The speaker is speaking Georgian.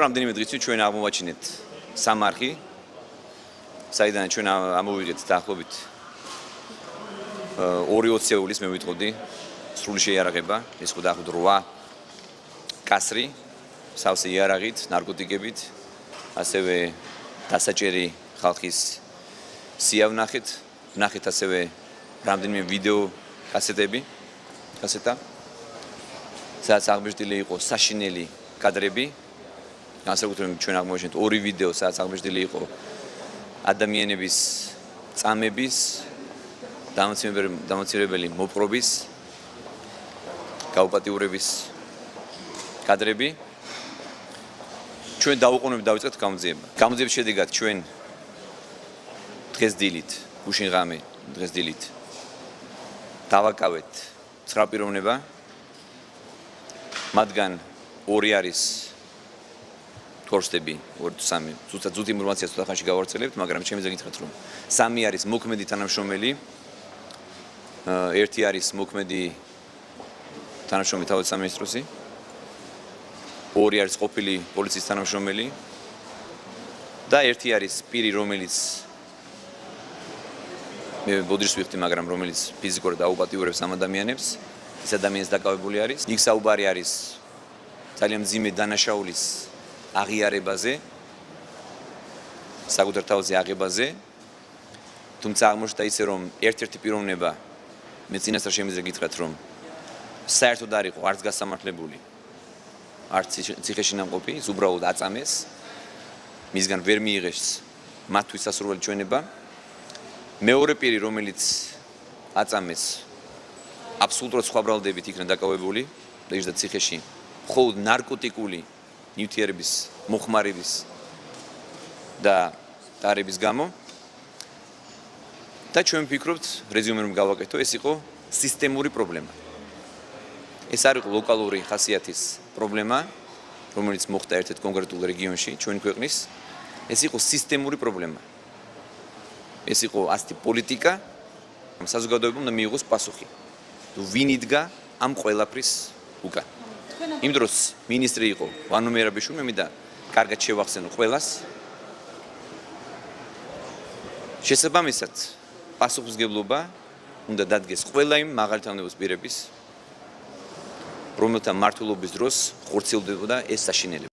რამდენიმე დღის წინ ჩვენ აღმოვაჩინეთ სამარხი, საიდან ჩვენ ამოვიღეთ დაახლოებით 2-20 ეულის მე ვიტყოდი სრული შეიარაღება, ეს ხო დაახლოებით 8 კასრი, სავსე იარაღით, ნარკოტიკებით, ასევე დასაჭერი ხალხის სიავნახეთ, ვნახეთ ასევე რამდენიმე ვიდეო კასეტა, სადაც აღმოჩნდილი იყო საშინელი კადრები, განსაკუთრებით ჩვენ აღმოვაჩინეთ 2 ვიდეო, სადაც აღმოჩნდილი იყო ადამიანების წამების, დამამცირებელი მოპყრობის, გაუპატიურების კადრები. ჩვენ დაუყოვნებლივ დავიწყეთ გამოძიება. გამოძიების შედეგად ჩვენ დღეს დილით, გუშინ ღამე დღეს დილით დავაკავეთ 9 პიროვნება, მათგან 2 არის კორსტები, 2-3, ზუსტად ინფორმაციას ცოტა ხანში გავავრცელებთ, მაგრამ შემიძლია გითხრათ, რომ 3 არის მოქმედი თანამშრომელი, 1 არის მოქმედი თანამშრომელი თავად სამინისტროსი, 2 არის ყოფილი პოლიციის თანამშრომელი და 1 არის პირი, რომელიც მე ბოდიშს ვიხდი, მაგრამ რომელიც ფიზიკურად აუპატიურებს ამ ადამიანებს, ეს ადამიანს დაკავებული არის. იქ საუბარი არის ძალიან მძიმე დანაშაულის აღიარებაზე, საკუთარ თავზე აღებაზე, თუმცა აღმოჩნდა ისე, რომ ერთ-ერთი პიროვნება, მე წინასწარ შემიძლია გითხრათ, რომ საერთოდ არ იყო არც გასამართლებული, არც ციხეში ნამყოფი, ის უბრალოდ აწამეს, მისგან ვერ მიიღეს მათთვის სასურველი ჩვენება. მეორე პირი, რომელიც აწამეს, აბსოლუტურად სხვა ბრალდებით იქნა დაკავებული და ის და ციხეში მხოლოდ ნარკოტიკული ნივთიერების მოხმარების და დარების გამო. და ჩვენ ვფიქრობთ, რეზიუმე რომ გავაკეთო, ეს იყო სისტემური პრობლემა. ეს არ იყო ლოკალური ხასიათის პრობლემა, რომელიც მოხდა ერთ-ერთ კონკრეტულ რეგიონში, ჩვენი ქვეყნის, ეს იყო სისტემური პრობლემა. ეს იყო ასეთი პოლიტიკა, საზოგადოებამ უნდა მიიღოს პასუხი. ვინ იდგა ამ ყველაფრის უკან? იმ დროს მინისტრი იყო ვანო მერაბიშვილი, მე მინდა კარგად შევახსენო ყველას. შესაბამისად, პასუხისმგებლობა უნდა დადგეს ყველა იმ მაღალი თანამდებობის პირების, რომელთა მმართველობის დროს ხორციელდებოდა ეს საშინელება.